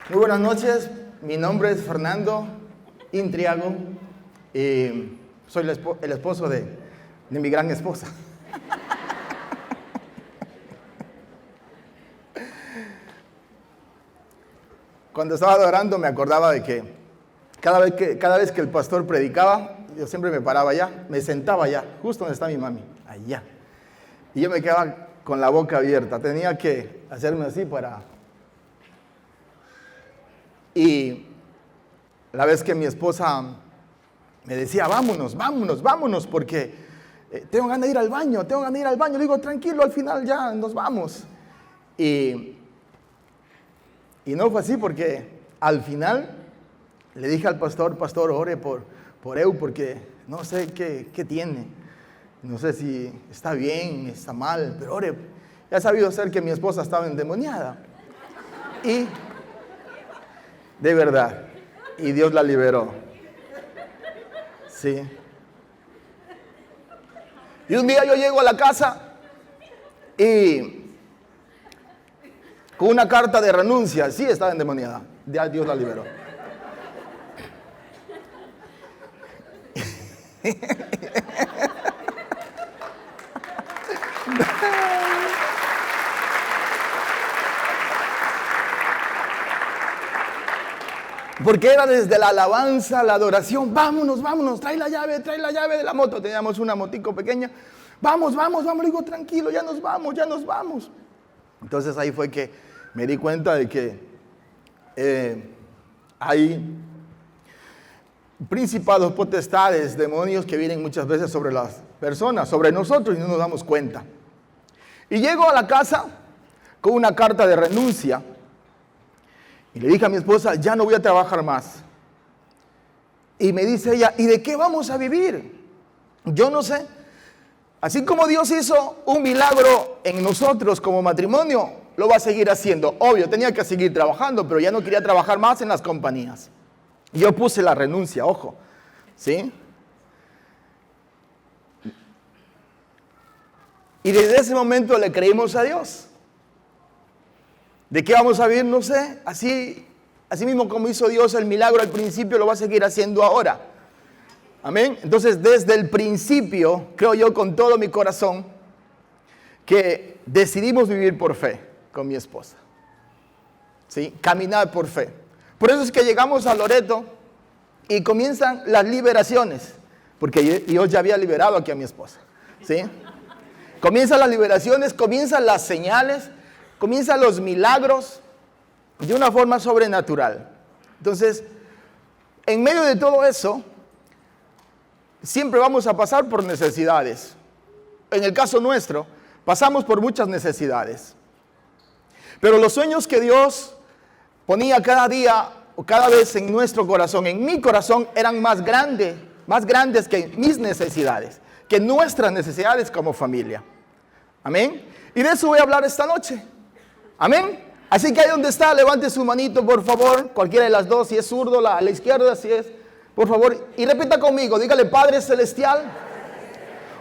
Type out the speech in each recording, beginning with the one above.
Muy buenas noches, mi nombre es Fernando Intriago y soy el esposo de mi gran esposa. Cuando estaba adorando me acordaba de que cada vez que el pastor predicaba, yo siempre me paraba allá, me sentaba allá, justo donde está mi mami, allá. Y yo me quedaba con la boca abierta, tenía que hacerme así para... Y la vez que mi esposa me decía, vámonos, porque tengo ganas de ir al baño, le digo, tranquilo, al final ya nos vamos. Y no fue así, porque al final le dije al pastor, ore por Eu, porque no sé qué tiene, no sé si está bien, está mal, pero ore. Ya ha sabido ser que mi esposa estaba endemoniada. Y de verdad, y Dios la liberó. Sí. Y un día yo llego a la casa y con una carta de renuncia, sí estaba endemoniada, ya Dios la liberó. Porque era desde la alabanza, la adoración, vámonos, trae la llave de la moto. Teníamos una motico pequeña, vamos, le digo, tranquilo, ya nos vamos. Entonces ahí fue que me di cuenta de que hay principados, potestades, demonios que vienen muchas veces sobre las personas, sobre nosotros, y no nos damos cuenta. Y llego a la casa con una carta de renuncia. Y le dije a mi esposa, ya no voy a trabajar más. Y me dice ella, ¿y de qué vamos a vivir? Yo no sé. Así como Dios hizo un milagro en nosotros como matrimonio, lo va a seguir haciendo. Obvio, tenía que seguir trabajando, pero ya no quería trabajar más en las compañías. Yo puse la renuncia, ojo, ¿sí? Y desde ese momento le creímos a Dios. ¿De qué vamos a vivir? No sé. Así mismo como hizo Dios el milagro al principio, lo va a seguir haciendo ahora. Amén. Entonces, desde el principio, creo yo con todo mi corazón, que decidimos vivir por fe con mi esposa. ¿Sí? Caminar por fe. Por eso es que llegamos a Loreto y comienzan las liberaciones. Porque Dios ya había liberado aquí a mi esposa. ¿Sí? Comienzan las liberaciones, comienzan las señales, comienzan los milagros de una forma sobrenatural. Entonces, en medio de todo eso, siempre vamos a pasar por necesidades. En el caso nuestro, pasamos por muchas necesidades. Pero los sueños que Dios ponía cada día o cada vez en nuestro corazón, en mi corazón, eran más grandes que mis necesidades, que nuestras necesidades como familia. Amén. Y de eso voy a hablar esta noche. Amén. Así que ahí donde está, levante su manito, por favor. Cualquiera de las dos, si es zurdo, a la izquierda, si es, por favor. Y repita conmigo, dígale, Padre Celestial,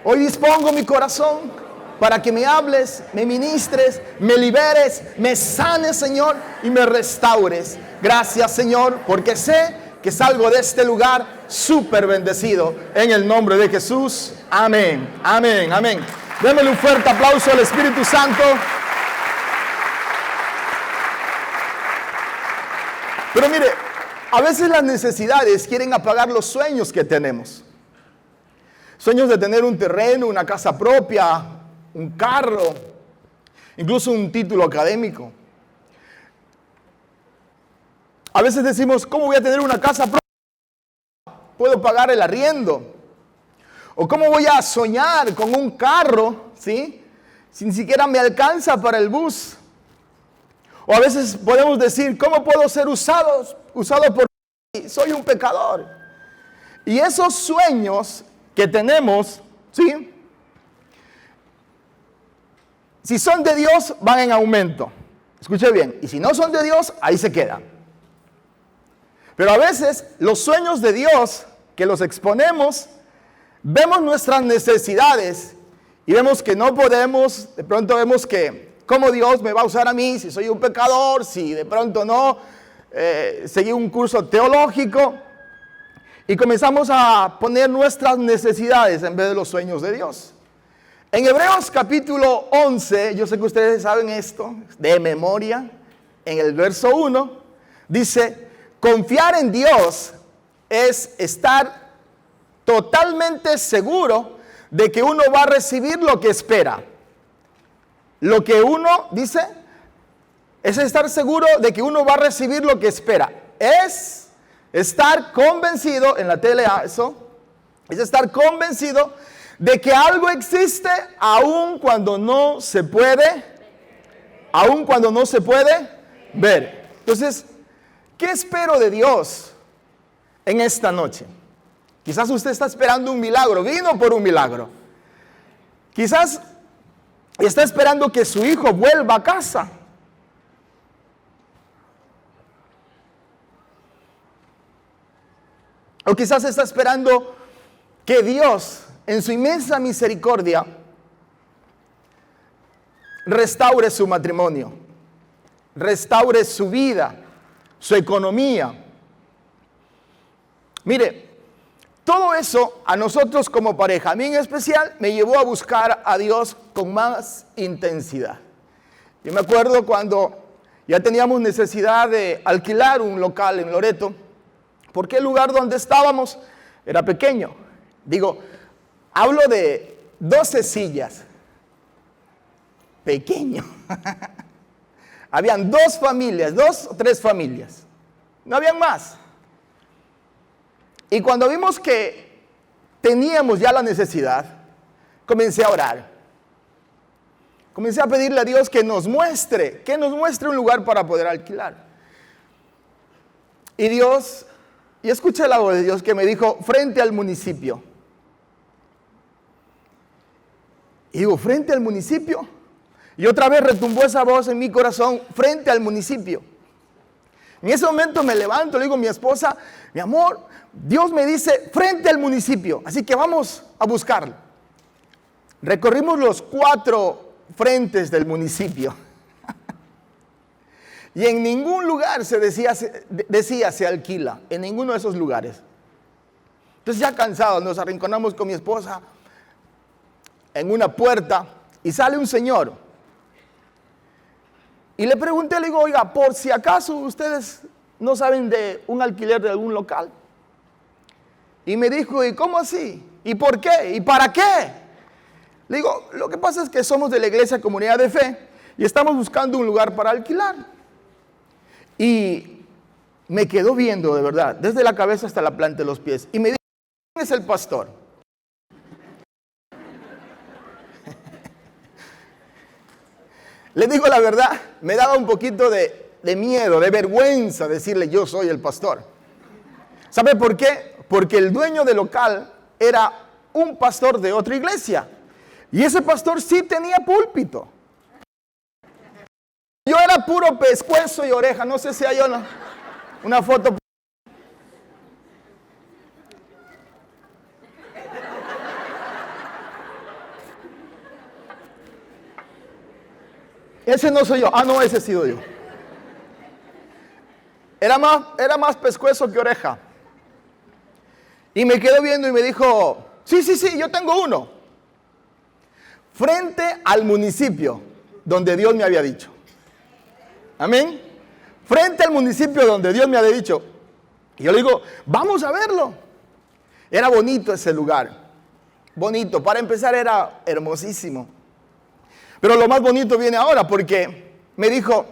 hoy dispongo mi corazón para que me hables, me ministres, me liberes, me sanes, Señor, y me restaures. Gracias, Señor, porque sé que salgo de este lugar súper bendecido. En el nombre de Jesús. Amén, amén, amén. Démosle un fuerte aplauso al Espíritu Santo. Pero mire, a veces las necesidades quieren apagar los sueños que tenemos. Sueños de tener un terreno, una casa propia, un carro, incluso un título académico. A veces decimos, ¿cómo voy a tener una casa propia? ¿Puedo pagar el arriendo? ¿O cómo voy a soñar con un carro, ¿sí? Si ni siquiera me alcanza para el bus? O a veces podemos decir, ¿cómo puedo ser usado por mí? Soy un pecador. Y esos sueños que tenemos, ¿sí? Si son de Dios, van en aumento. Escuche bien. Y si no son de Dios, ahí se quedan. Pero a veces los sueños de Dios, que los exponemos, vemos nuestras necesidades y vemos que no podemos, de pronto vemos que, ¿cómo Dios me va a usar a mí si soy un pecador? Si de pronto no, seguí un curso teológico y comenzamos a poner nuestras necesidades en vez de los sueños de Dios. En Hebreos capítulo 11, yo sé que ustedes saben esto de memoria, en el verso 1, dice, confiar en Dios es estar totalmente seguro de que uno va a recibir lo que espera. Lo que uno dice es estar seguro de que uno va a recibir lo que espera. Es estar convencido, en la tele eso, es estar convencido de que algo existe aun cuando no se puede ver. Entonces, ¿qué espero de Dios en esta noche? Quizás usted está esperando un milagro, vino por un milagro. Quizás está esperando que su hijo vuelva a casa. O quizás está esperando que Dios, en su inmensa misericordia, restaure su matrimonio, restaure su vida, su economía. Mire, todo eso a nosotros como pareja, a mí en especial, me llevó a buscar a Dios con más intensidad. Yo me acuerdo cuando ya teníamos necesidad de alquilar un local en Loreto, porque el lugar donde estábamos era pequeño. Digo, hablo de 12 sillas. Pequeño. Habían 2 familias, 2 o 3 familias. No habían más. Y cuando vimos que teníamos ya la necesidad, comencé a orar. Comencé a pedirle a Dios que nos muestre un lugar para poder alquilar. Y escuché la voz de Dios que me dijo, frente al municipio. Y digo, frente al municipio. Y otra vez retumbó esa voz en mi corazón, frente al municipio. En ese momento me levanto, le digo a mi esposa, mi amor, Dios me dice, frente al municipio. Así que vamos a buscarlo. Recorrimos los 4 frentes del municipio. Y en ningún lugar decía se alquila, en ninguno de esos lugares. Entonces ya cansados nos arrinconamos con mi esposa en una puerta y sale un señor. Y le pregunté, le digo, oiga, por si acaso ustedes no saben de un alquiler de algún local. Y me dijo, ¿y cómo así? ¿Y por qué? ¿Y para qué? Le digo, lo que pasa es que somos de la iglesia Comunidad de Fe y estamos buscando un lugar para alquilar. Y me quedó viendo, de verdad, desde la cabeza hasta la planta de los pies. Y me dijo, ¿quién es el pastor? Le digo la verdad, me daba un poquito de miedo, de vergüenza decirle yo soy el pastor. ¿Sabe por qué? Porque el dueño del local era un pastor de otra iglesia. Y ese pastor sí tenía púlpito. Yo era puro pescuezo y oreja, no sé si hay una foto. Ese no soy yo. Ah, no, ese he sido yo. Era más pescuezo que oreja. Y me quedó viendo y me dijo, sí, yo tengo uno. Frente al municipio donde Dios me había dicho. Amén. Frente al municipio donde Dios me había dicho. Y yo le digo, vamos a verlo. Era bonito ese lugar. Bonito. Para empezar era hermosísimo. Pero lo más bonito viene ahora porque me dijo,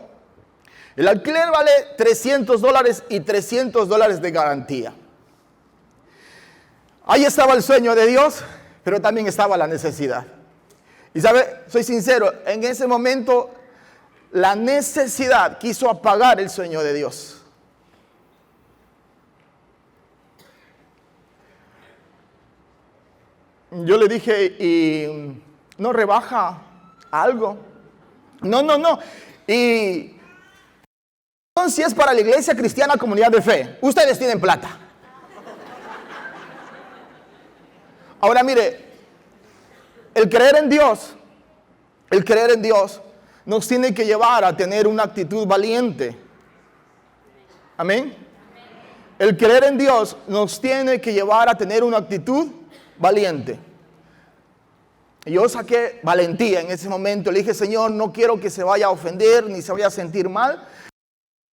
el alquiler vale $300 y $300 de garantía. Ahí estaba el sueño de Dios, pero también estaba la necesidad. Y sabe, soy sincero, en ese momento la necesidad quiso apagar el sueño de Dios. Yo le dije, ¿y no rebaja algo? No. Y si es para la Iglesia Cristiana Comunidad de Fe, ustedes tienen plata. Ahora mire, el creer en Dios nos tiene que llevar a tener una actitud valiente. Amén. El creer en Dios nos tiene que llevar a tener una actitud valiente. Y yo saqué valentía en ese momento. Le dije, Señor, no quiero que se vaya a ofender ni se vaya a sentir mal.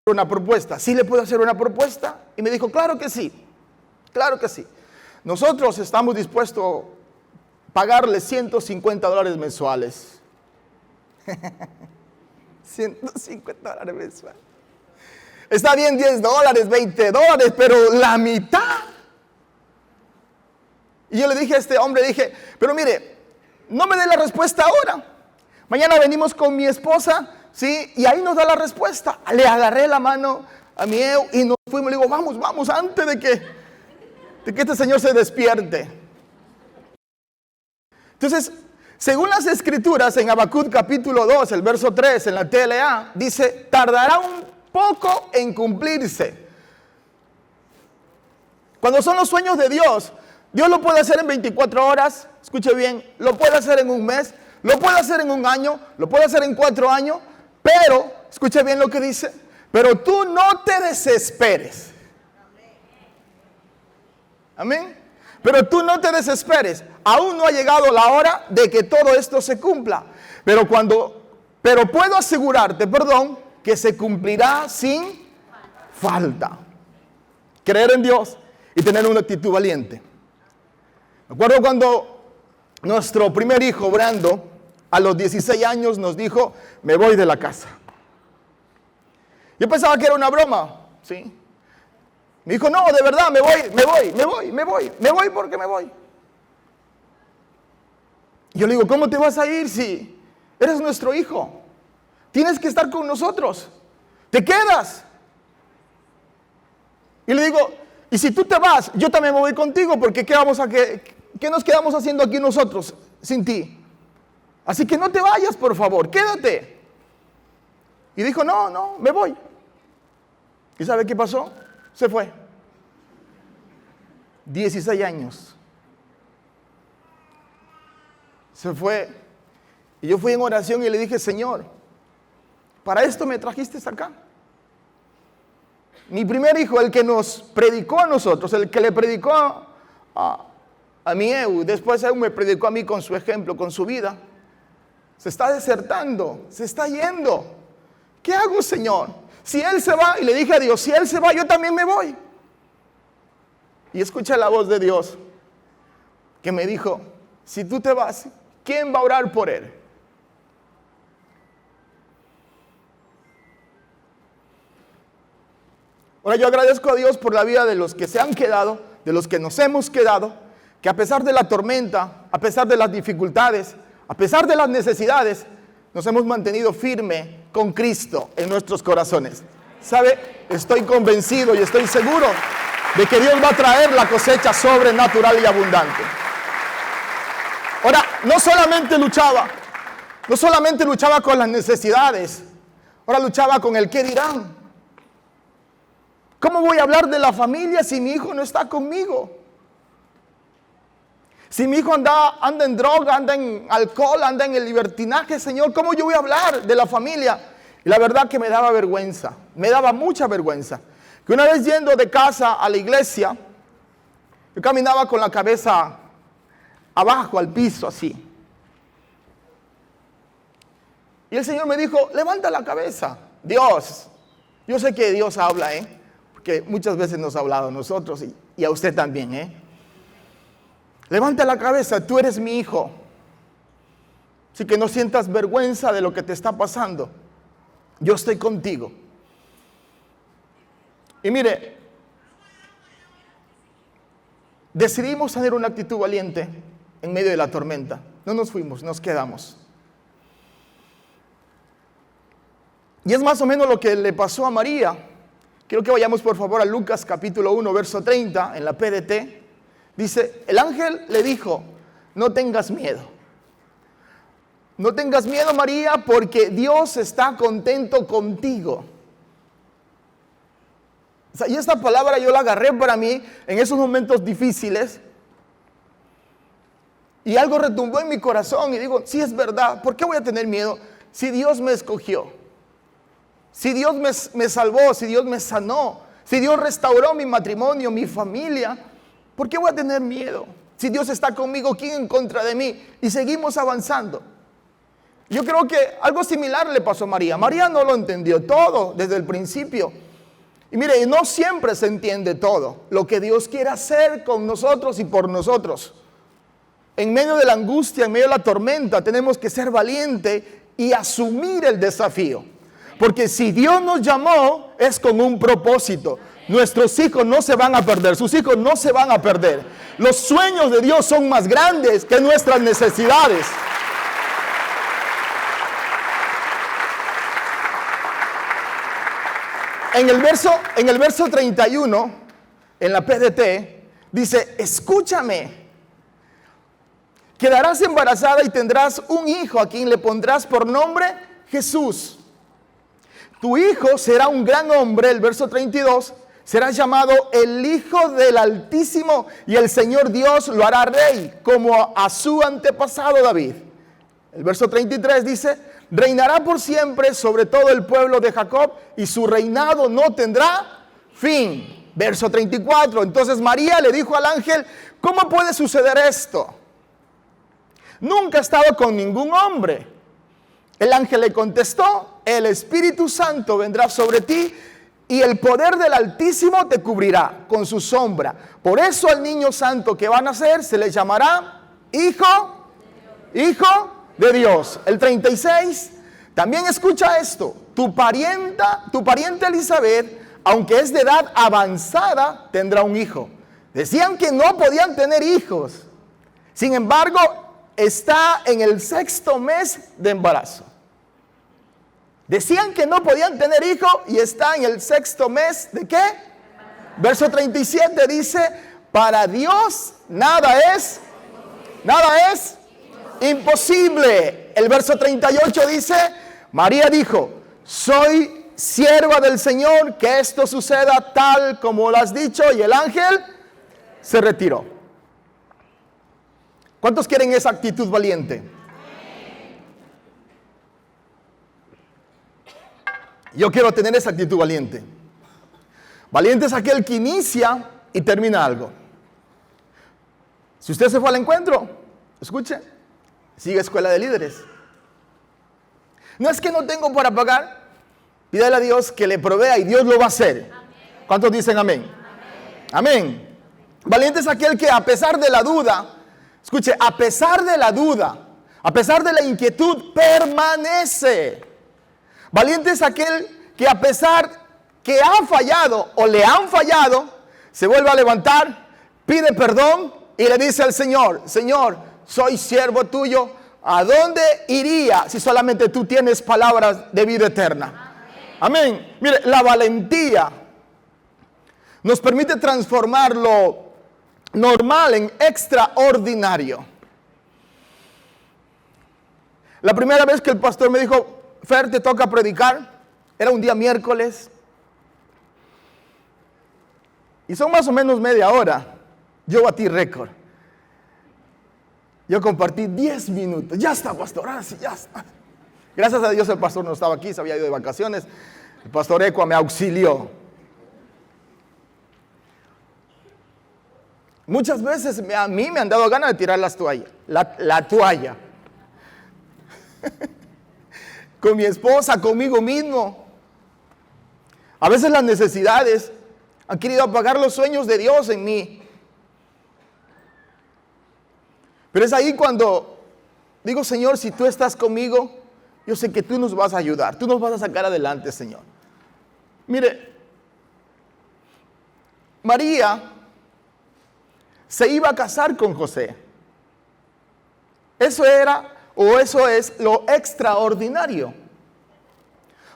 Una propuesta. ¿Sí le puedo hacer una propuesta? Y me dijo, claro que sí. Claro que sí. Nosotros estamos dispuestos a pagarle $150 mensuales. $150 mensuales. Está bien $10, $20, pero la mitad. Y yo le dije a este hombre, dije, pero mire, no me dé la respuesta ahora. Mañana venimos con mi esposa, ¿sí? Y ahí nos da la respuesta. Le agarré la mano a mi Ew y nos fuimos. Le digo, vamos, antes de que este señor se despierte. Entonces, según las escrituras, en Habacuc capítulo 2, el verso 3, en la TLA, dice, tardará un poco en cumplirse. Cuando son los sueños de Dios, Dios lo puede hacer en 24 horas, escuche bien, lo puede hacer en un mes, lo puede hacer en un año, lo puede hacer en 4 años, pero, escuche bien lo que dice, pero tú no te desesperes. Amén. Pero tú no te desesperes, aún no ha llegado la hora de que todo esto se cumpla, pero puedo asegurarte, que se cumplirá sin falta. Creer en Dios y tener una actitud valiente. Me acuerdo cuando nuestro primer hijo, Brando, a los 16 años nos dijo, me voy de la casa. Yo pensaba que era una broma, ¿sí? Me dijo, no, de verdad, me voy porque me voy. Y yo le digo, ¿cómo te vas a ir si eres nuestro hijo? Tienes que estar con nosotros. ¿Te quedas? Y le digo, y si tú te vas, yo también me voy contigo, porque ¿qué nos quedamos haciendo aquí nosotros sin ti? Así que no te vayas, por favor, quédate. Y dijo, no, me voy. ¿Y sabe qué pasó? Se fue. 16 años. Se fue. Y yo fui en oración y le dije, Señor, ¿para esto me trajiste acá? Mi primer hijo, el que nos predicó a nosotros, el que le predicó a mi Ew, después Ew me predicó a mí con su ejemplo, con su vida, se está desertando, se está yendo. ¿Qué hago, Señor? Si él se va, y le dije a Dios, si él se va, yo también me voy. Y escuché la voz de Dios que me dijo, si tú te vas, ¿quién va a orar por él? Ahora yo agradezco a Dios por la vida de los que se han quedado, de los que nos hemos quedado, que a pesar de la tormenta, a pesar de las dificultades, a pesar de las necesidades, nos hemos mantenido firme con Cristo en nuestros corazones. ¿Sabe? Estoy convencido y estoy seguro de que Dios va a traer la cosecha sobrenatural y abundante. Ahora, no solamente luchaba con las necesidades, ahora luchaba con el qué dirán. ¿Cómo voy a hablar de la familia si mi hijo no está conmigo? Si mi hijo anda en droga, anda en alcohol, anda en el libertinaje, Señor, ¿cómo yo voy a hablar de la familia? Y la verdad que me daba vergüenza, me daba mucha vergüenza. Que una vez yendo de casa a la iglesia, yo caminaba con la cabeza abajo, al piso, así. Y el Señor me dijo, levanta la cabeza. Dios, yo sé que Dios habla, porque muchas veces nos ha hablado a nosotros y a usted también, Levanta la cabeza, tú eres mi hijo. Así que no sientas vergüenza de lo que te está pasando. Yo estoy contigo. Y mire, decidimos tener una actitud valiente en medio de la tormenta. No nos fuimos, nos quedamos. Y es más o menos lo que le pasó a María. Quiero que vayamos por favor a Lucas capítulo 1, verso 30, en la PDT. Dice, el ángel le dijo, no tengas miedo. No tengas miedo, María, porque Dios está contento contigo. O sea, y esta palabra yo la agarré para mí en esos momentos difíciles. Y algo retumbó en mi corazón y digo, sí es verdad, ¿por qué voy a tener miedo si Dios me escogió? Si Dios me salvó, si Dios me sanó, Si Dios restauró mi matrimonio, mi familia, ¿por qué voy a tener miedo? Si Dios está conmigo, ¿quién en contra de mí? Y seguimos avanzando. Yo creo que algo similar le pasó a María. María no lo entendió todo desde el principio. Y mire, no siempre se entiende todo lo que Dios quiere hacer con nosotros y por nosotros. En medio de la angustia, en medio de la tormenta, tenemos que ser valientes y asumir el desafío. Porque si Dios nos llamó, es con un propósito. Nuestros hijos no se van a perder, sus hijos no se van a perder. Los sueños de Dios son más grandes que nuestras necesidades. En el verso 31, en la PDT, dice, escúchame, quedarás embarazada y tendrás un hijo a quien le pondrás por nombre Jesús. Tu hijo será un gran hombre, el verso 32, será llamado el Hijo del Altísimo y el Señor Dios lo hará rey, como a su antepasado David. El verso 33 dice, reinará por siempre sobre todo el pueblo de Jacob y su reinado no tendrá fin. Verso 34, entonces María le dijo al ángel, ¿cómo puede suceder esto? Nunca he estado con ningún hombre. El ángel le contestó, el Espíritu Santo vendrá sobre ti y el poder del Altísimo te cubrirá con su sombra. Por eso al niño santo que va a nacer se le llamará Hijo de Dios. El 36, también escucha esto, tu pariente Elizabeth, aunque es de edad avanzada, tendrá un hijo. Decían que no podían tener hijos. Sin embargo, está en el 6º mes de embarazo. Decían que no podían tener hijo y está en el 6º mes ¿de qué? Verso 37 dice, para Dios nada es imposible. El verso 38 dice, María dijo, soy sierva del Señor, que esto suceda tal como lo has dicho, y el ángel se retiró. ¿Cuántos quieren esa actitud valiente? Yo quiero tener esa actitud valiente. Valiente es aquel que inicia y termina algo. Si usted se fue al encuentro, escuche, sigue escuela de líderes. No es que no tengo para pagar, pídale a Dios que le provea y Dios lo va a hacer. ¿Cuántos dicen amén? Amén. Valiente es aquel que a pesar de la duda, escuche, a pesar de la duda, a pesar de la inquietud, permanece. Valiente es aquel que a pesar que ha fallado o le han fallado, se vuelve a levantar, pide perdón y le dice al Señor, Señor, soy siervo tuyo, ¿a dónde iría si solamente tú tienes palabras de vida eterna? Amén. Mire, la valentía nos permite transformar lo normal en extraordinario. La primera vez que el pastor me dijo, Fer, te toca predicar, era un día miércoles. Y son más o menos media hora. Yo batí récord. Yo compartí 10 minutos. Ya está, pastor, ahora sí, ya está. Gracias a Dios el pastor no estaba aquí, se había ido de vacaciones. El pastor Ecua me auxilió. Muchas veces a mí me han dado ganas de tirar las toallas. La toalla. Con mi esposa, conmigo mismo. A veces las necesidades han querido apagar los sueños de Dios en mí. Pero es ahí cuando digo, Señor, si tú estás conmigo, yo sé que tú nos vas a ayudar, tú nos vas a sacar adelante, Señor. Mire, María se iba a casar con José. Eso era, o eso es lo extraordinario.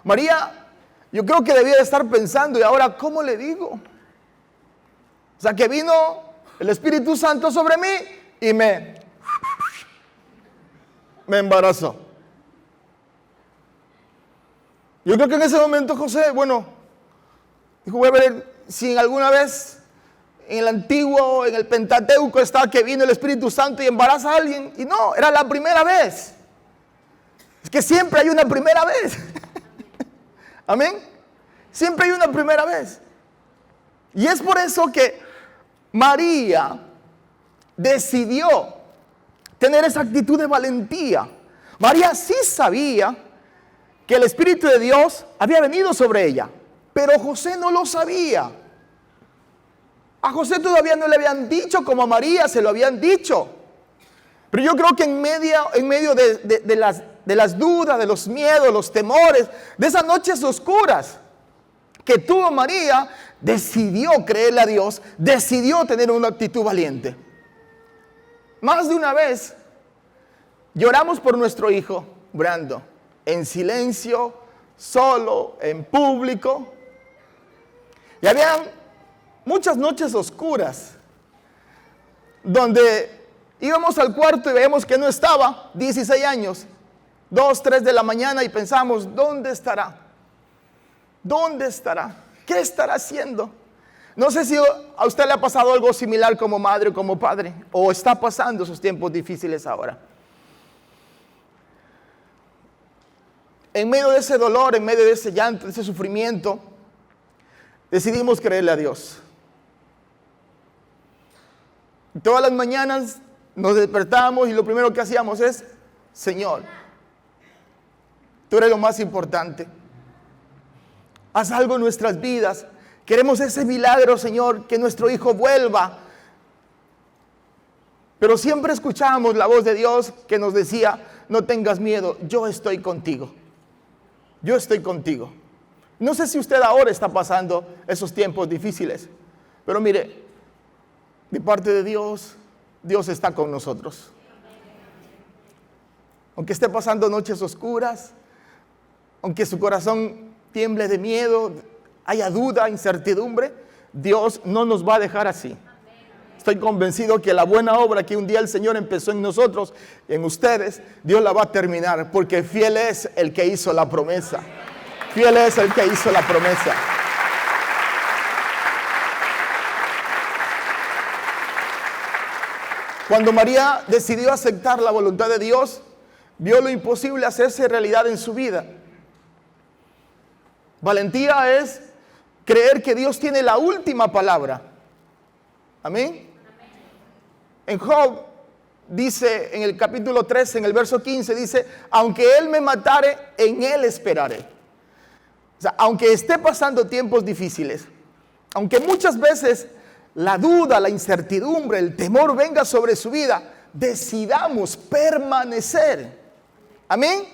María, yo creo que debía de estar pensando, y ahora, ¿cómo le digo? O sea, que vino el Espíritu Santo sobre mí y me embarazó. Yo creo que en ese momento José, dijo, voy a ver si en alguna vez en el Antiguo, en el Pentateuco está que vino el Espíritu Santo y embaraza a alguien. Y no, era la primera vez. Es que siempre hay una primera vez. Amén. Siempre hay una primera vez. Y es por eso que María decidió tener esa actitud de valentía. María sí sabía que el Espíritu de Dios había venido sobre ella, pero José no lo sabía. A José todavía no le habían dicho como a María se lo habían dicho. Pero yo creo que en medio de las dudas, de los miedos, los temores, de esas noches oscuras que tuvo María, decidió creerle a Dios, decidió tener una actitud valiente. Más de una vez lloramos por nuestro hijo Brando, en silencio, solo, en público. Y habían muchas noches oscuras donde íbamos al cuarto y veíamos que no estaba, 16 años, 2, 3 de la mañana, y pensamos, ¿dónde estará? ¿Dónde estará? ¿Qué estará haciendo? No sé si a usted le ha pasado algo similar como madre o como padre, o está pasando esos tiempos difíciles ahora. En medio de ese dolor, en medio de ese llanto, de ese sufrimiento, decidimos creerle a Dios. Todas las mañanas nos despertábamos y lo primero que hacíamos es, Señor, tú eres lo más importante. Haz algo en nuestras vidas. Queremos ese milagro, Señor, que nuestro hijo vuelva. Pero siempre escuchábamos la voz de Dios que nos decía, no tengas miedo, yo estoy contigo. Yo estoy contigo. No sé si usted ahora está pasando esos tiempos difíciles, pero mire, de parte de Dios, Dios está con nosotros. Aunque esté pasando noches oscuras, aunque su corazón tiemble de miedo, haya duda, incertidumbre, Dios no nos va a dejar así. Estoy convencido que la buena obra que un día el Señor empezó en nosotros, en ustedes, Dios la va a terminar, porque fiel es el que hizo la promesa. Fiel es el que hizo la promesa. Cuando María decidió aceptar la voluntad de Dios, vio lo imposible hacerse realidad en su vida. Valentía es creer que Dios tiene la última palabra. Amén. En Job dice, en el capítulo 13, en el verso 15, dice, aunque Él me matare, en Él esperaré. O sea, aunque esté pasando tiempos difíciles, aunque muchas veces la duda, la incertidumbre, el temor venga sobre su vida, decidamos permanecer. Amén.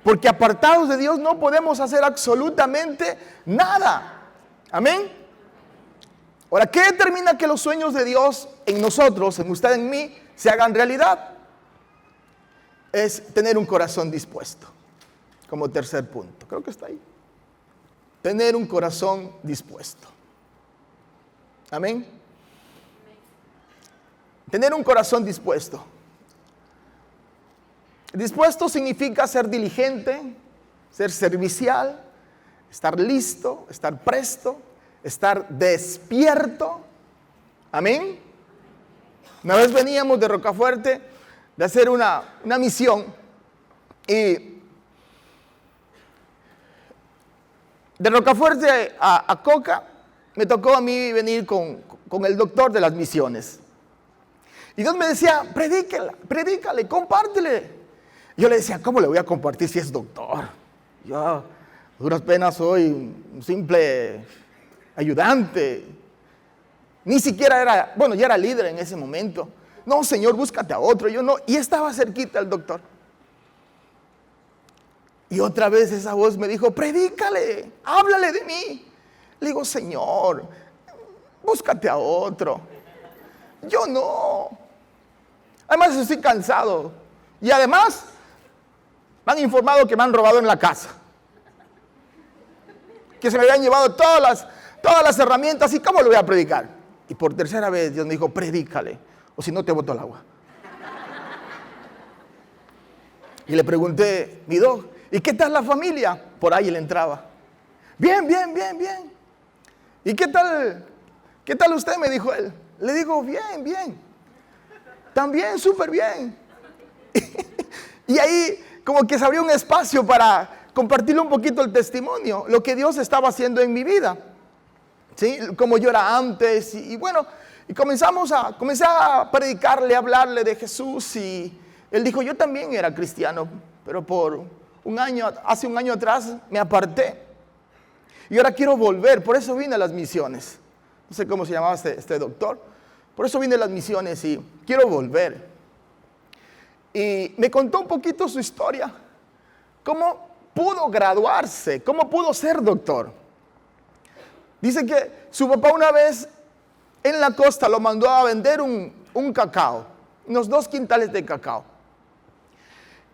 Porque apartados de Dios no podemos hacer absolutamente nada. Amén. Ahora, ¿qué determina que los sueños de Dios en nosotros, en usted, en mí, se hagan realidad? Es tener un corazón dispuesto. Como tercer punto, creo que está ahí. Tener un corazón dispuesto. Amén. Tener un corazón dispuesto. Dispuesto significa ser diligente, ser servicial, estar listo, estar presto, estar despierto. Amén. Una vez veníamos de Rocafuerte de hacer una misión, y de Rocafuerte a Coca me tocó a mí venir con el doctor de las misiones. Y Dios me decía, predícale, compártele. Yo le decía, ¿cómo le voy a compartir si es doctor? Yo a duras penas soy un simple ayudante. Ni siquiera era, bueno, ya era líder en ese momento. No, Señor, búscate a otro. Yo no, y estaba cerquita el doctor. Y otra vez esa voz me dijo, predícale, háblale de mí. Le digo, Señor, búscate a otro. Yo no. Además estoy cansado. Y además me han informado que me han robado en la casa. Que se me habían llevado todas las herramientas. ¿Y cómo lo voy a predicar? Y por tercera vez Dios me dijo, predícale, o si no te boto al agua. Y le pregunté, mi doc, ¿y qué tal la familia? Por ahí él entraba. Bien. ¿Y qué tal usted? Me dijo él. Le digo, bien. También, súper bien. Y ahí como que se abrió un espacio para compartirle un poquito el testimonio, lo que Dios estaba haciendo en mi vida. ¿sí? Como yo era antes. Y bueno, y comencé a predicarle, a hablarle de Jesús. Y él dijo, yo también era cristiano, pero hace un año atrás me aparté. Y ahora quiero volver, por eso vine a las misiones. No sé cómo se llamaba este doctor. Por eso vine a las misiones y quiero volver. Y me contó un poquito su historia. Cómo pudo graduarse, cómo pudo ser doctor. Dice que su papá una vez en la costa lo mandó a vender un cacao, unos 2 quintales de cacao.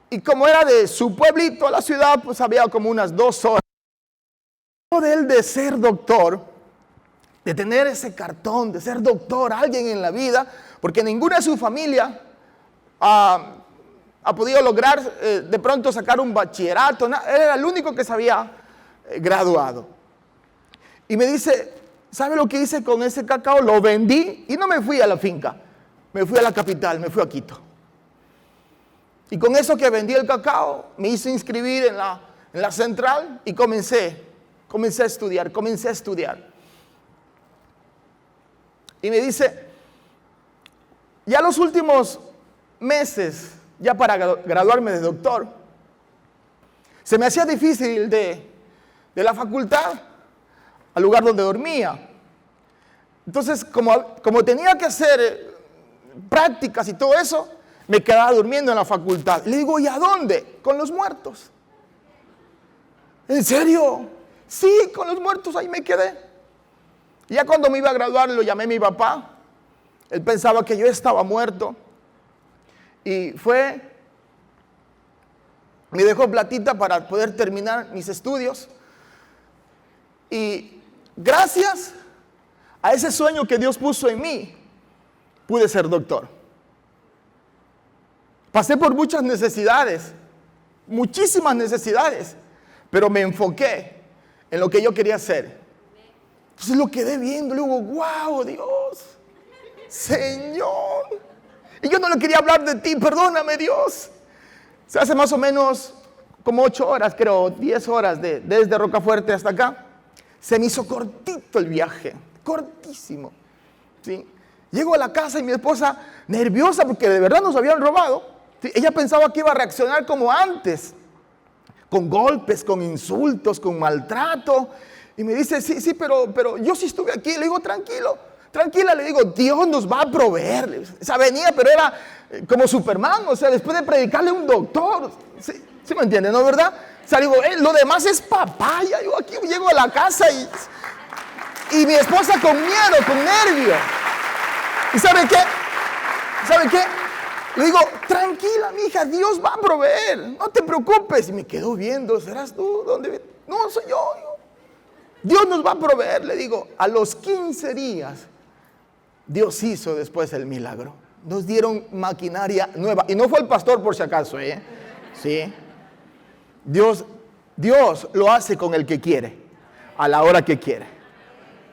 Y como era de su pueblito a la ciudad, pues había como unas 2 horas. De él de ser doctor, de tener ese cartón, de ser doctor, alguien en la vida, porque ninguna de su familia ha podido lograr de pronto sacar un bachillerato. Él era el único que se había graduado. Y me dice, ¿sabe lo que hice con ese cacao? Lo vendí y no me fui a la finca, me fui a la capital, me fui a Quito. Y con eso que vendí el cacao, me hice inscribir en la central y comencé a estudiar. Y me dice, ya los últimos meses, ya para graduarme de doctor, se me hacía difícil de la facultad al lugar donde dormía. Entonces, como tenía que hacer prácticas y todo eso, me quedaba durmiendo en la facultad. Le digo, ¿y a dónde? Con los muertos. ¿En serio? Sí, con los muertos, ahí me quedé. Y ya cuando me iba a graduar, lo llamé a mi papá. Él pensaba que yo estaba muerto. Y me dejó platita para poder terminar mis estudios. Y gracias a ese sueño que Dios puso en mí, pude ser doctor. Pasé por muchas necesidades, muchísimas necesidades, pero me enfoqué en lo que yo quería hacer. Entonces lo quedé viendo, le digo, wow, Dios, Señor. Y yo no le quería hablar de ti, perdóname, Dios. Se hace más o menos como 8 horas, creo, 10 horas desde Rocafuerte hasta acá. Se me hizo cortito el viaje, cortísimo. ¿Sí? Llego a la casa y mi esposa, nerviosa porque de verdad nos habían robado. ¿Sí? Ella pensaba que iba a reaccionar como antes, con golpes, con insultos, con maltrato. Y me dice, sí, pero yo sí estuve aquí. Le digo, tranquila, le digo, Dios nos va a proveer. O sea, venía, pero era como Superman, o sea, después de predicarle a un doctor. ¿Sí me entienden, no, verdad? O sea, digo, lo demás es papaya. Yo aquí llego a la casa y mi esposa con miedo, con nervio. ¿Y sabe qué? Le digo, tranquila, mija, Dios va a proveer, no te preocupes. Y me quedo viendo, ¿serás tú? ¿Dónde? No, soy yo. Dios nos va a proveer. Le digo, a los 15 días, Dios hizo después el milagro. Nos dieron maquinaria nueva. Y no fue el pastor por si acaso, ¿sí? Dios lo hace con el que quiere, a la hora que quiere.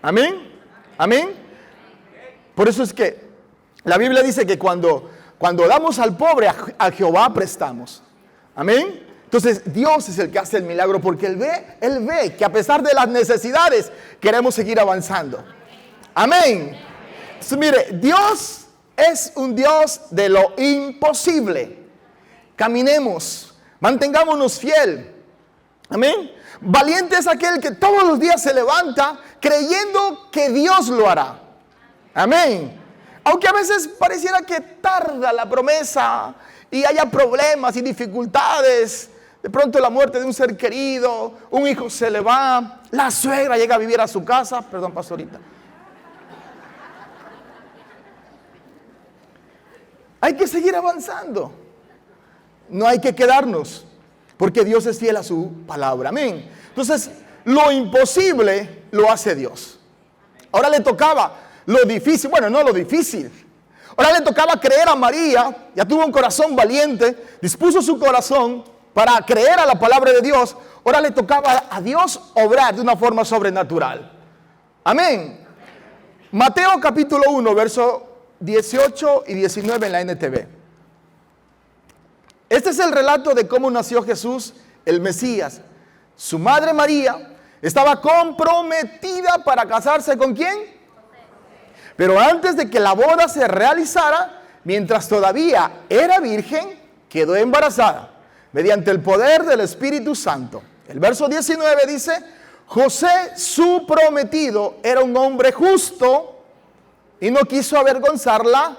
Amén. Por eso es que la Biblia dice que cuando damos al pobre, a Jehová prestamos. Amén. Entonces Dios es el que hace el milagro porque Él ve que a pesar de las necesidades queremos seguir avanzando. Amén. Entonces mire, Dios es un Dios de lo imposible. Caminemos, mantengámonos fiel. Amén. Valiente es aquel que todos los días se levanta creyendo que Dios lo hará. Amén. Aunque a veces pareciera que tarda la promesa y haya problemas y dificultades. De pronto la muerte de un ser querido, un hijo se le va, la suegra llega a vivir a su casa. Perdón, pastorita. Hay que seguir avanzando. No hay que quedarnos, porque Dios es fiel a su palabra. Amén. Entonces, lo imposible lo hace Dios. Ahora le tocaba lo difícil, bueno, no lo difícil. Ahora le tocaba creer a María, ya tuvo un corazón valiente, dispuso su corazón para creer a la palabra de Dios. Ahora le tocaba a Dios obrar de una forma sobrenatural. Amén. Mateo capítulo 1, verso 18 y 19 en la NTV. Este es el relato de cómo nació Jesús, el Mesías. Su madre María Estaba comprometida para casarse ¿con quién? Pero antes de que la boda se realizara, mientras todavía era virgen, quedó embarazada mediante el poder del Espíritu Santo. El verso 19 dice: José, su prometido, era un hombre justo y no quiso avergonzarla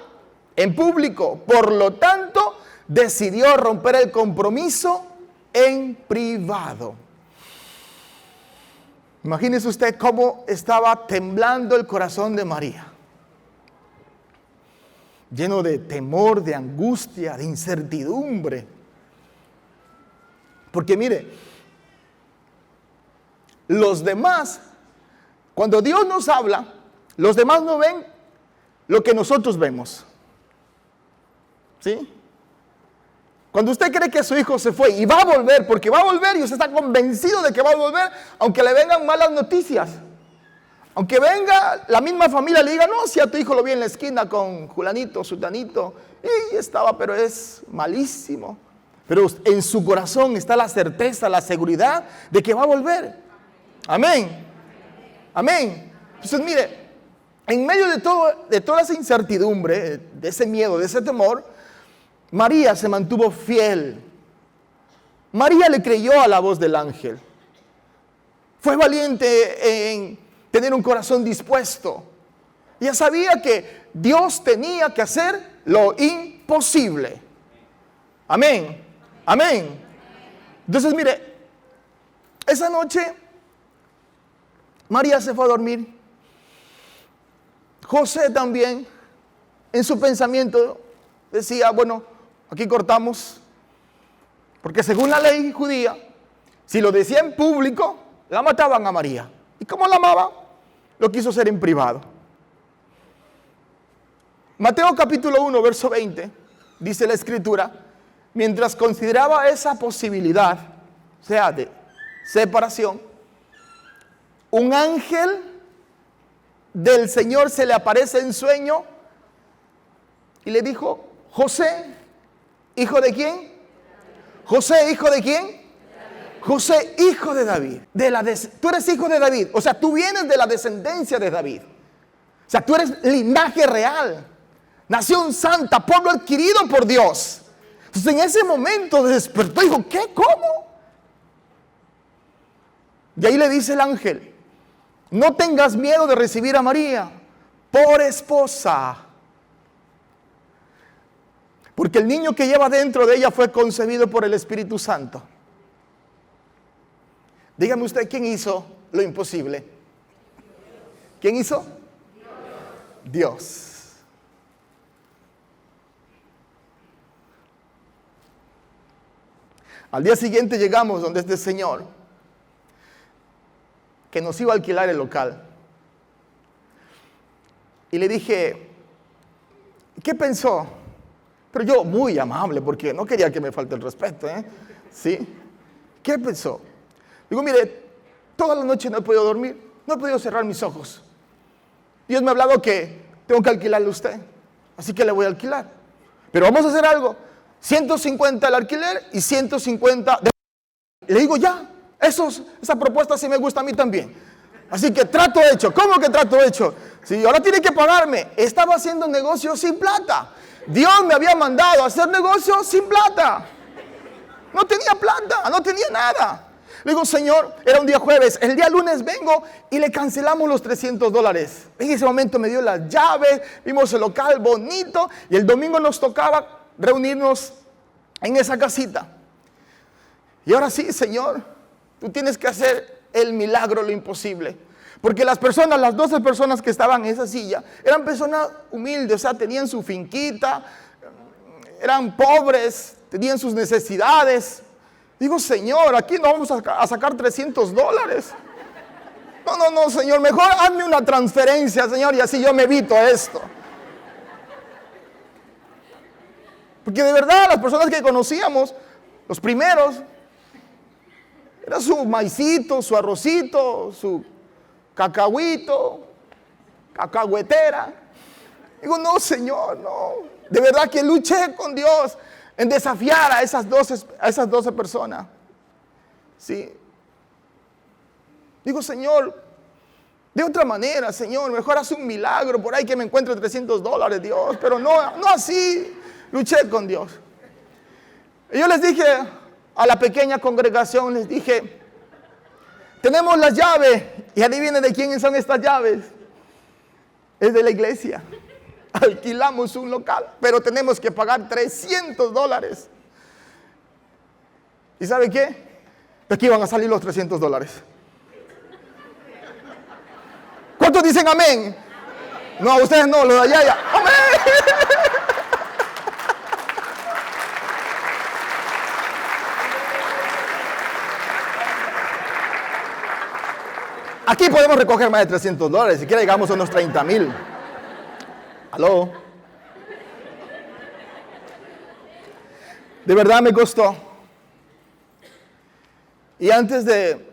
en público. Por lo tanto, decidió romper el compromiso en privado. Imagínese usted cómo estaba temblando el corazón de María. Lleno de temor, de angustia, de incertidumbre. Porque mire, los demás, cuando Dios nos habla, los demás no ven lo que nosotros vemos. ¿Sí? Cuando usted cree que su hijo se fue y va a volver, porque va a volver y usted está convencido de que va a volver, aunque le vengan malas noticias. Aunque venga la misma familia y le diga: no, si a tu hijo lo vi en la esquina con Julanito, Sutanito, y estaba, pero es malísimo. Pero en su corazón está la certeza, la seguridad de que va a volver. Amén. Amén. Entonces mire, en medio de toda esa incertidumbre, de ese miedo, de ese temor, María se mantuvo fiel. María le creyó a la voz del ángel. Fue valiente en tener un corazón dispuesto. Ella sabía que Dios tenía que hacer lo imposible. Amén. Amén. Entonces mire, esa noche María se fue a dormir. José también, en su pensamiento, decía: bueno, aquí cortamos. Porque según la ley judía, si lo decía en público, la mataban a María. ¿Y cómo la amaba? Lo quiso hacer en privado. Mateo capítulo 1, verso 20, dice la escritura: mientras consideraba esa posibilidad, o sea, de separación, un ángel del Señor se le aparece en sueño y le dijo: José, ¿hijo de quién? José, ¿hijo de quién? José, hijo de David. Tú eres hijo de David. O sea, tú vienes de la descendencia de David. O sea, tú eres linaje real. Nación santa, pueblo adquirido por Dios. Entonces en ese momento despertó y dijo: ¿qué? ¿Cómo? Y ahí le dice el ángel: no tengas miedo de recibir a María por esposa, porque el niño que lleva dentro de ella fue concebido por el Espíritu Santo. Dígame usted, ¿quién hizo lo imposible? ¿Quién hizo? Dios. Al día siguiente llegamos donde este señor que nos iba a alquilar el local. Y le dije: ¿qué pensó? Pero yo muy amable, porque no quería que me falte el respeto, ¿sí? ¿Qué pensó? Digo: mire, toda la noche no he podido dormir, no he podido cerrar mis ojos. Dios me ha hablado que tengo que alquilarle a usted, así que le voy a alquilar. Pero vamos a hacer algo: 150 el alquiler y 150 de... Le digo: ya, esa propuesta sí me gusta a mí también. Así que trato hecho. ¿Cómo que trato hecho? Si ahora tiene que pagarme. Estaba haciendo negocios sin plata. Dios me había mandado a hacer negocios sin plata. No tenía plata, no tenía nada. Le digo: Señor, era un día jueves, el día lunes vengo y le cancelamos los $300. En ese momento me dio las llaves, vimos el local bonito y el domingo nos tocaba reunirnos en esa casita. Y ahora sí, Señor, tú tienes que hacer el milagro, lo imposible. Porque las 12 personas que estaban en esa silla, eran personas humildes, o sea, tenían su finquita, eran pobres, tenían sus necesidades. Digo: Señor, aquí no vamos a sacar $300. No, Señor, mejor hazme una transferencia, Señor, y así yo me evito esto. Porque de verdad, las personas que conocíamos, los primeros, era su maicito, su arrocito, su cacahuito, cacahuetera. Digo: no, Señor, no. De verdad que luché con Dios en desafiar a esas 12 personas. Sí. Digo, Señor, de otra manera, Señor, mejor haz un milagro por ahí que me encuentre $300, Dios, pero no así. Luché con Dios. Y yo les dije a la pequeña congregación, les dije, tenemos las llaves, y adivinen de quién son estas llaves. Es de la iglesia. Alquilamos un local, pero tenemos que pagar $300. ¿Y sabe qué? De aquí van a salir los $300. ¿Cuántos dicen amén? No, ustedes no, los de allá ya. ¡Amén! Aquí podemos recoger más de $300. Si quiere llegamos a unos 30,000. ¿Aló? De verdad me costó. Y antes de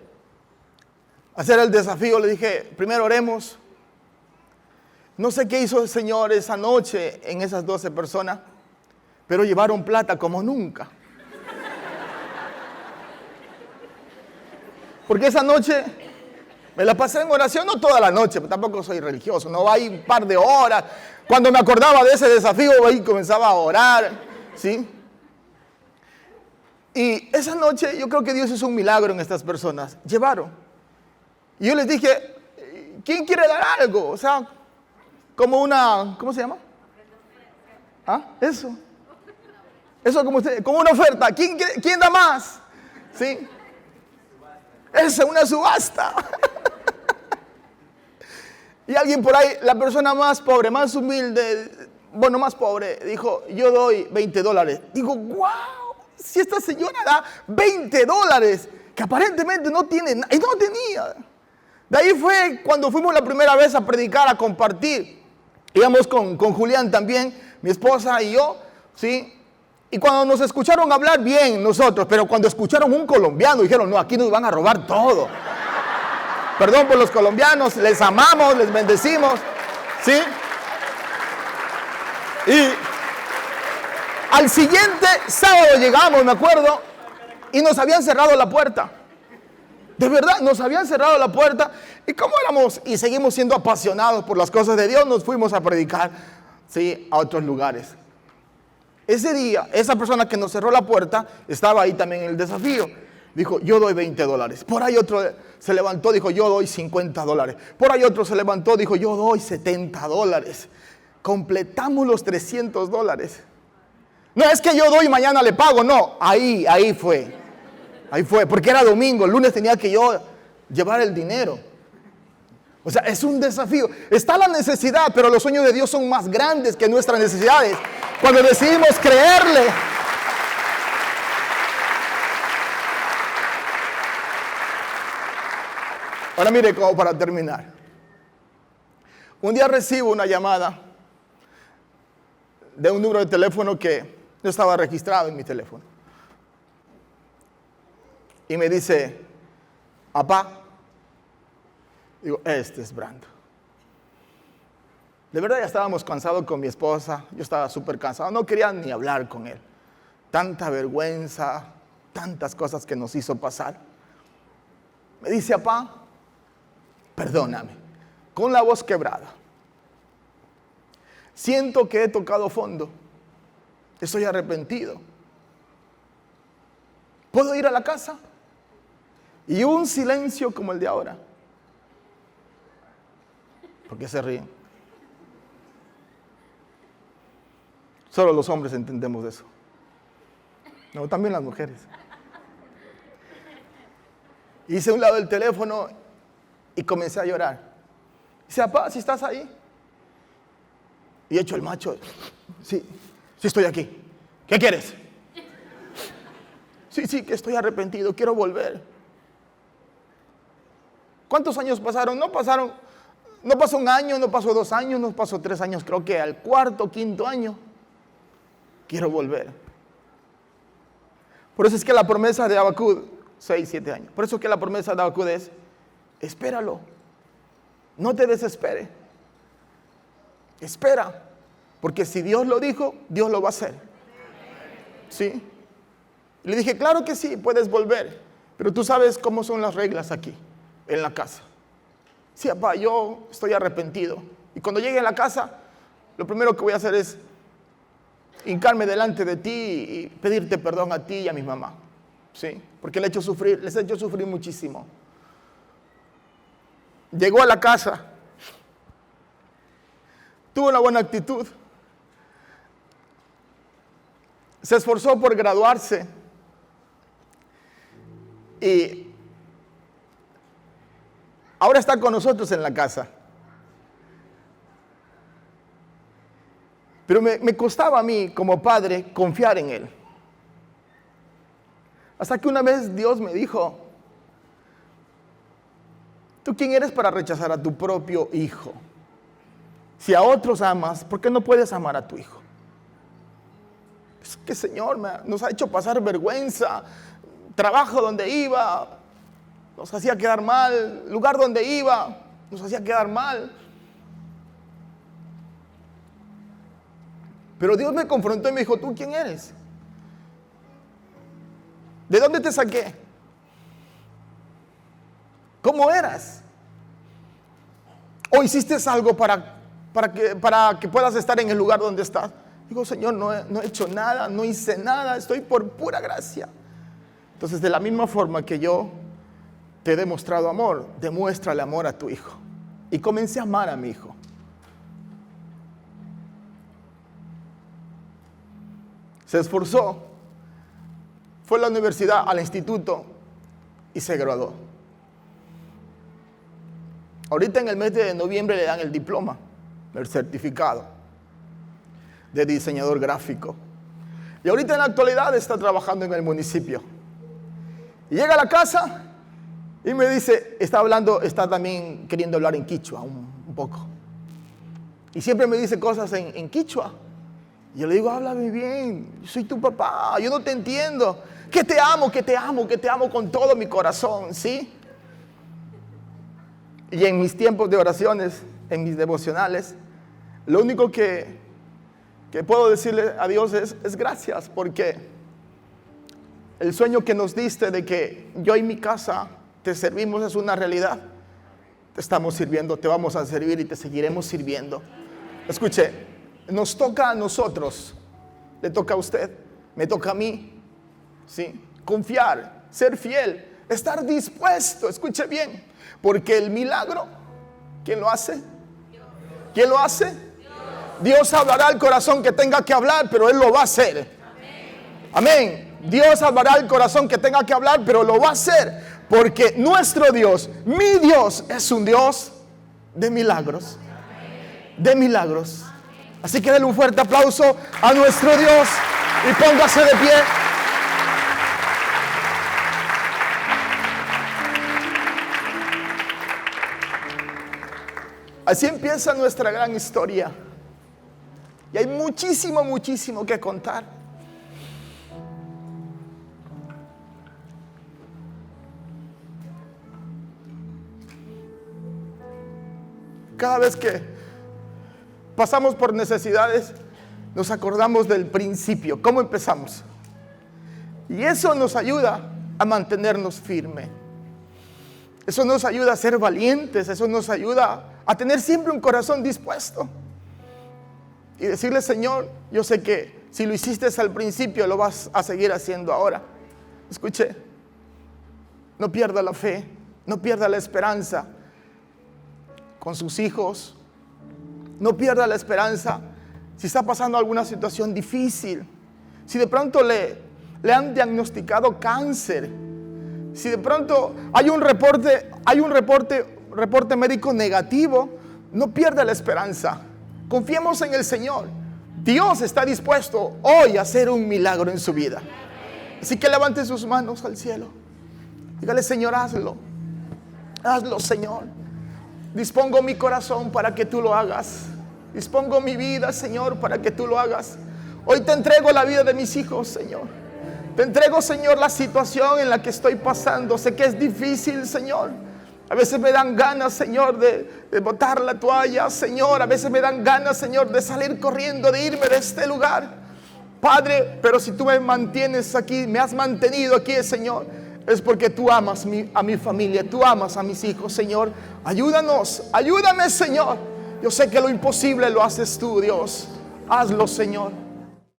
hacer el desafío le dije, primero oremos. No sé qué hizo el Señor esa noche en esas 12 personas, pero llevaron plata como nunca. Porque esa noche me la pasé en oración, no toda la noche, tampoco soy religioso, no, hay un par de horas. Cuando me acordaba de ese desafío, ahí comenzaba a orar, ¿sí? Y esa noche yo creo que Dios hizo un milagro en estas personas. Llevaron. Y yo les dije, ¿quién quiere dar algo? O sea, como una, ¿cómo se llama? ¿Ah? Eso como usted, como una oferta. ¿Quién da más? ¿Sí? Esa, una subasta. Y alguien por ahí, la persona más pobre, más humilde, bueno, más pobre, dijo, yo doy $20. Digo, wow, si esta señora da $20, que aparentemente no tiene nada, y no tenía. De ahí fue cuando fuimos la primera vez a predicar, a compartir. Íbamos con Julián también, mi esposa y yo, ¿sí? Y cuando nos escucharon hablar bien nosotros, pero cuando escucharon un colombiano, dijeron, no, aquí nos van a robar todo. Perdón por los colombianos, les amamos, les bendecimos, ¿sí? Y al siguiente sábado llegamos, me acuerdo, y nos habían cerrado la puerta. De verdad, nos habían cerrado la puerta. Y como éramos y seguimos siendo apasionados por las cosas de Dios, nos fuimos a predicar, ¿sí?, a otros lugares. Ese día, esa persona que nos cerró la puerta estaba ahí también en el desafío. Dijo, yo doy $20. Por ahí otro se levantó, dijo, yo doy $50. Por ahí otro se levantó, dijo, yo doy $70. Completamos los $300. No es que yo doy y mañana le pago, no. Ahí fue. Ahí fue, porque era domingo, el lunes tenía que yo llevar el dinero. O sea, es un desafío. Está la necesidad, pero los sueños de Dios son más grandes que nuestras necesidades. Cuando decidimos creerle. Ahora mire, como para terminar. Un día recibo una llamada de un número de teléfono que no estaba registrado en mi teléfono. Y me dice, papá. Digo, este es Brando. De verdad ya estábamos cansados con mi esposa. Yo estaba súper cansado. No quería ni hablar con él. Tanta vergüenza, tantas cosas que nos hizo pasar. Me dice, papá, perdóname. Con la voz quebrada. Siento que he tocado fondo. Estoy arrepentido. ¿Puedo ir a la casa? Y un silencio como el de ahora. ¿Por qué se ríen? Solo los hombres entendemos eso. No, también las mujeres. Hice a un lado del teléfono y comencé a llorar. Dice, papá, ¿si estás ahí? Y hecho el macho. Sí estoy aquí. ¿Qué quieres? Sí, que estoy arrepentido, quiero volver. ¿Cuántos años pasaron? No pasó un año, no pasó 2 años, no pasó 3 años, creo que al 4º, 5º año. Quiero volver. Por eso es que la promesa de Habacuc, 6, 7 años. Por eso es que la promesa de Habacuc es, espéralo. No te desesperes. Espera. Porque si Dios lo dijo, Dios lo va a hacer. ¿Sí? Le dije, claro que sí, puedes volver. Pero tú sabes cómo son las reglas aquí. en la casa. Sí, papá, yo estoy arrepentido. Y cuando llegue a la casa, lo primero que voy a hacer es hincarme delante de ti y pedirte perdón a ti y a mi mamá. Sí, porque les he hecho sufrir muchísimo. Llegó a la casa, tuvo una buena actitud, se esforzó por graduarse y ahora está con nosotros en la casa. Pero me costaba a mí, como padre, confiar en él. Hasta que una vez Dios me dijo: ¿tú quién eres para rechazar a tu propio hijo? Si a otros amas, ¿por qué no puedes amar a tu hijo? Es que, Señor, nos ha hecho pasar vergüenza. Trabajo donde iba, nos hacía quedar mal. Lugar donde iba, nos hacía quedar mal. Pero Dios me confrontó y me dijo: ¿tú quién eres? ¿De dónde te saqué? ¿Cómo eras? ¿O hiciste algo para que puedas estar en el lugar donde estás? Digo: Señor, no he hecho nada, no hice nada, estoy por pura gracia. Entonces, de la misma forma que yo te he demostrado amor, demuéstrale amor a tu hijo. Y comencé a amar a mi hijo. Se esforzó, fue a la universidad, al instituto y se graduó. Ahorita en el mes de noviembre le dan el diploma, el certificado de diseñador gráfico. Y ahorita en la actualidad está trabajando en el municipio. Y llega a la casa y me dice, está también queriendo hablar en quichua un poco. Y siempre me dice cosas en quichua. Y yo le digo: háblame bien, yo soy tu papá, yo no te entiendo. Que te amo, que te amo, que te amo con todo mi corazón, ¿sí? Y en mis tiempos de oraciones, en mis devocionales, lo único que puedo decirle a Dios es gracias, porque el sueño que nos diste de que yo y mi casa te servimos es una realidad. Te estamos sirviendo, te vamos a servir y te seguiremos sirviendo. Escuche, nos toca a nosotros, le toca a usted, me toca a mí, ¿sí? Confiar, ser fiel, estar dispuesto, escuche bien, porque el milagro, ¿quién lo hace? ¿Quién lo hace? Dios hablará al corazón que tenga que hablar, pero Él lo va a hacer. Amén. Dios hablará al corazón que tenga que hablar, pero lo va a hacer, porque nuestro Dios, mi Dios, es un Dios de milagros. De milagros. Así que denle un fuerte aplauso a nuestro Dios y póngase de pie. Así empieza nuestra gran historia. Y hay muchísimo, muchísimo que contar. Cada vez que pasamos por necesidades, nos acordamos del principio, cómo empezamos. Y eso nos ayuda a mantenernos firmes. Eso nos ayuda a ser valientes, eso nos ayuda a tener siempre un corazón dispuesto. Y decirle: Señor, yo sé que si lo hiciste al principio, lo vas a seguir haciendo ahora. Escuche, no pierda la fe, no pierda la esperanza con sus hijos. No pierda la esperanza si está pasando alguna situación difícil. Si de pronto le han diagnosticado cáncer. Si de pronto hay un reporte médico negativo, no pierda la esperanza. Confiemos en el Señor. Dios está dispuesto hoy a hacer un milagro en su vida. Así que levante sus manos al cielo. Dígale: Señor, hazlo. Hazlo, Señor. Dispongo mi corazón para que tú lo hagas. Dispongo mi vida, Señor, para que tú lo hagas. Hoy te entrego la vida de mis hijos, Señor. Te entrego, Señor, la situación en la que estoy pasando. Sé que es difícil, Señor. A veces me dan ganas, Señor, de botar la toalla, Señor. A veces me dan ganas, Señor, de salir corriendo, de irme de este lugar. Padre, pero si tú me mantienes aquí, me has mantenido aquí, Señor, Es porque tú amas a mi familia, tú amas a mis hijos, Señor. Ayúdanos, ayúdame, Señor. Yo sé que lo imposible lo haces tú, Dios. Hazlo, Señor.